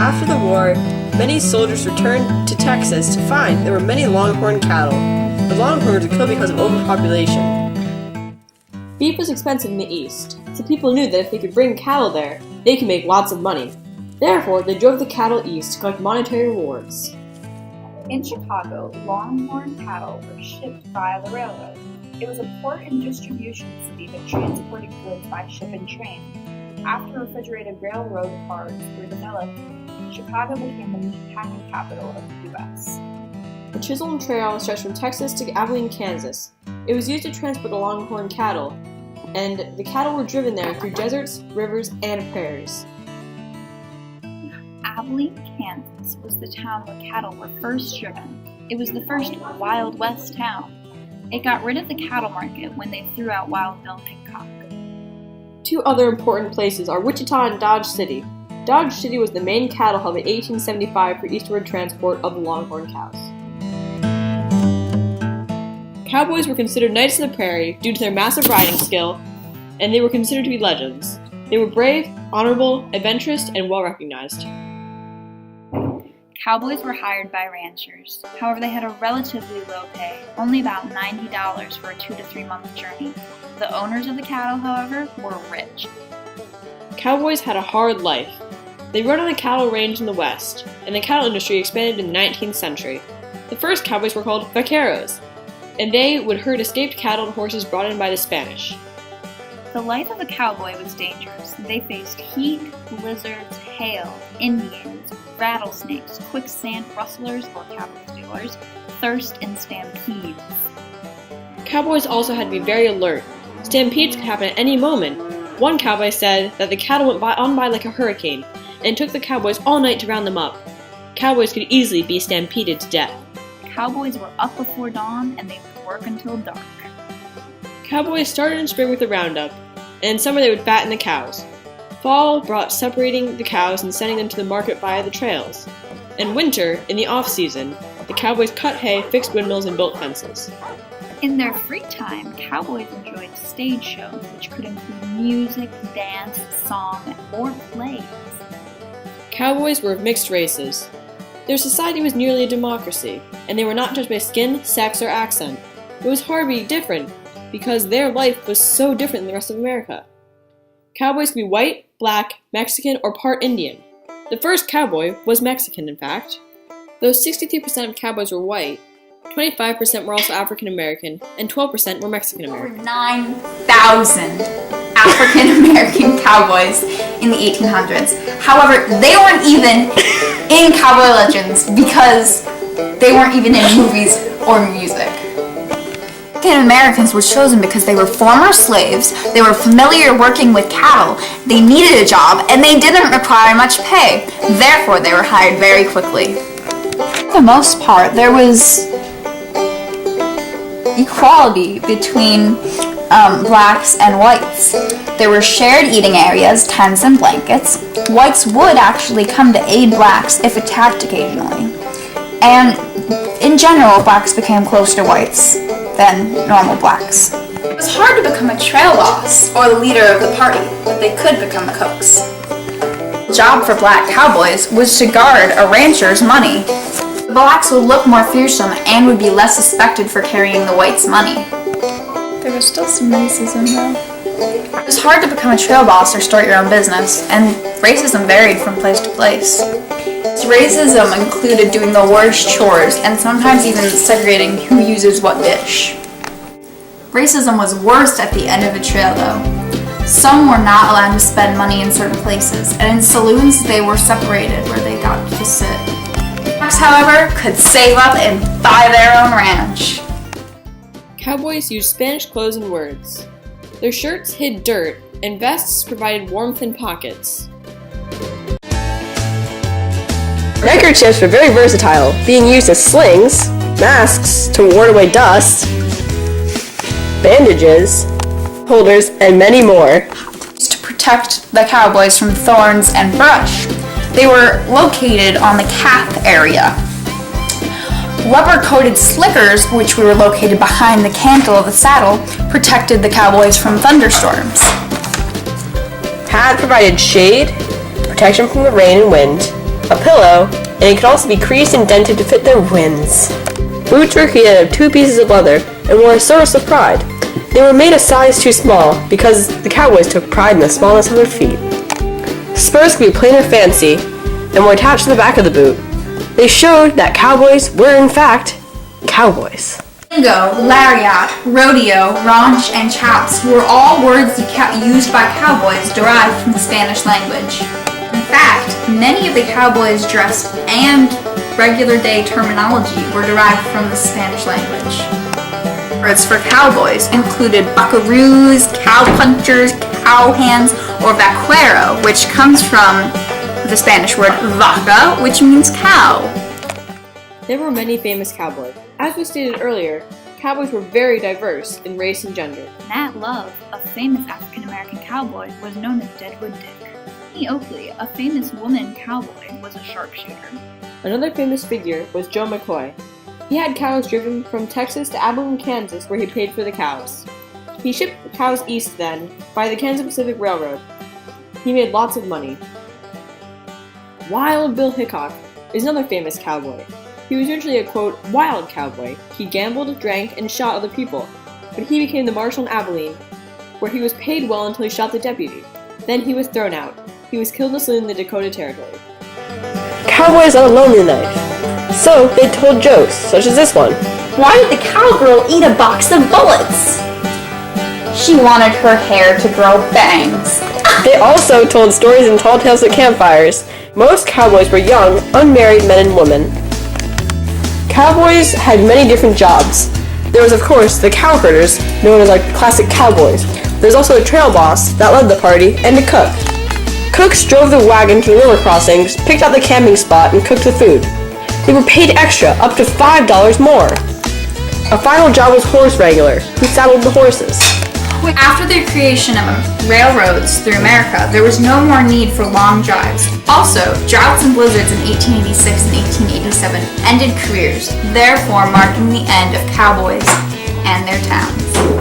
After the war, many soldiers returned to Texas to find there were many longhorn cattle. The longhorns were killed because of overpopulation. Beef was expensive in the East, so people knew that if they could bring cattle there, they could make lots of money. Therefore, they drove the cattle east to collect monetary rewards. In Chicago, longhorn cattle were shipped via the railroad. It was a port and distribution city that transported goods by ship and train. After refrigerated railroad cars were developed, Chicago became the meatpacking capital of the U.S. The Chisholm Trail stretched from Texas to Abilene, Kansas. It was used to transport the longhorn cattle, and the cattle were driven there through deserts, rivers, and prairies. Abilene, Kansas was the town where cattle were first driven. It was the first Wild West town. It got rid of the cattle market when they threw out Wild Bill Hickok. Two other important places are Wichita and Dodge City. Dodge City was the main cattle hub in 1875 for eastward transport of the longhorn cows. Cowboys were considered knights of the prairie due to their massive riding skill, and they were considered to be legends. They were brave, honorable, adventurous, and well recognized. Cowboys were hired by ranchers. However, they had a relatively low pay, only about $90 for a 2 to 3 month journey. The owners of the cattle, however, were rich. Cowboys had a hard life. They rode on a cattle range in the West, and the cattle industry expanded in the 19th century. The first cowboys were called vaqueros, and they would herd escaped cattle and horses brought in by the Spanish. The life of a cowboy was dangerous. They faced heat, blizzards, hail, Indians, rattlesnakes, quicksand rustlers or cattle stealers, thirst, and stampedes. Cowboys also had to be very alert. Stampedes could happen at any moment. One cowboy said that the cattle went on by like a hurricane, and it took the cowboys all night to round them up. Cowboys could easily be stampeded to death. Cowboys were up before dawn, and they would work until dark. Cowboys started in spring with a roundup, and in summer they would fatten the cows. Fall brought separating the cows and sending them to the market via the trails. In winter, in the off-season, the cowboys cut hay, fixed windmills, and built fences. In their free time, cowboys enjoyed stage shows, which could include music, dance, song, or plays. Cowboys were of mixed races. Their society was nearly a democracy, and they were not judged by skin, sex, or accent. It was hard to be different, because their life was so different than the rest of America. Cowboys could be white, black, Mexican, or part Indian. The first cowboy was Mexican, in fact. Though 63% of cowboys were white, 25% were also African American, and 12% were Mexican American. Over 9,000 African American cowboys in the 1800s. However, they weren't even in cowboy legends because they weren't even in movies or music. African Americans were chosen because they were former slaves, they were familiar working with cattle, they needed a job, and they didn't require much pay. Therefore, they were hired very quickly. For the most part, there was equality between blacks and whites. There were shared eating areas, tents, and blankets. Whites would actually come to aid blacks if attacked occasionally. And in general, blacks became closer to whites than normal blacks. It was hard to become a trail boss or the leader of the party, but they could become cooks. The job for black cowboys was to guard a rancher's money. The blacks would look more fearsome and would be less suspected for carrying the whites' money. There was still some racism though. It was hard to become a trail boss or start your own business, and racism varied from place to place. Racism included doing the worst chores and sometimes even segregating who uses what dish. Racism was worst at the end of the trail though. Some were not allowed to spend money in certain places, and in saloons they were separated where they got to sit. Blacks, however, could save up and buy their own ranch. Cowboys used Spanish clothes and words. Their shirts hid dirt, and vests provided warmth in pockets. Neckerchiefs were very versatile, being used as slings, masks to ward away dust, bandages, holders, and many more. To protect the cowboys from thorns and brush. They were located on the calf area. Rubber-coated slickers, which were located behind the cantle of the saddle, protected the cowboys from thunderstorms. Hats provided shade, protection from the rain and wind. a pillow, and it could also be creased and dented to fit their wins. Boots were created of 2 pieces of leather and were a source of pride. They were made a size too small because the cowboys took pride in the smallness of their feet. Spurs could be plain or fancy and were attached to the back of the boot. They showed that cowboys were, in fact, cowboys. Bingo, lariat, rodeo, ranch, and chaps were all words used by cowboys derived from the Spanish language. In fact, many of the cowboys' dress and regular day terminology were derived from the Spanish language. Words for cowboys included buckaroos, cowpunchers, cowhands, or vaquero, which comes from the Spanish word vaca, which means cow. There were many famous cowboys. As we stated earlier, cowboys were very diverse in race and gender. Nat Love, a famous African-American cowboy, was known as Deadwood Dick. Annie Oakley, a famous woman cowboy, was a sharpshooter. Another famous figure was Joe McCoy. He had cows driven from Texas to Abilene, Kansas, where he paid for the cows. He shipped the cows east then by the Kansas Pacific Railroad. He made lots of money. Wild Bill Hickok is another famous cowboy. He was usually a, quote, wild cowboy. He gambled, drank, and shot other people. But he became the marshal in Abilene, where he was paid well until he shot the deputy. Then he was thrown out. He was killed in a saloon in the Dakota Territory. Cowboys on a lonely night. So they told jokes, such as this one. Why did the cowgirl eat a box of bullets? She wanted her hair to grow bangs. They also told stories and tall tales at campfires. Most cowboys were young, unmarried men and women. Cowboys had many different jobs. There was, of course, the cowherders, known as our classic cowboys. There's also a trail boss that led the party, and a cook. Cooks drove the wagon to the river crossings, picked out the camping spot, and cooked the food. They were paid extra, up to $5 more. A final job was horse wrangler, who saddled the horses. After the creation of railroads through America, there was no more need for long drives. Also, droughts and blizzards in 1886 and 1887 ended careers, therefore marking the end of cowboys and their towns.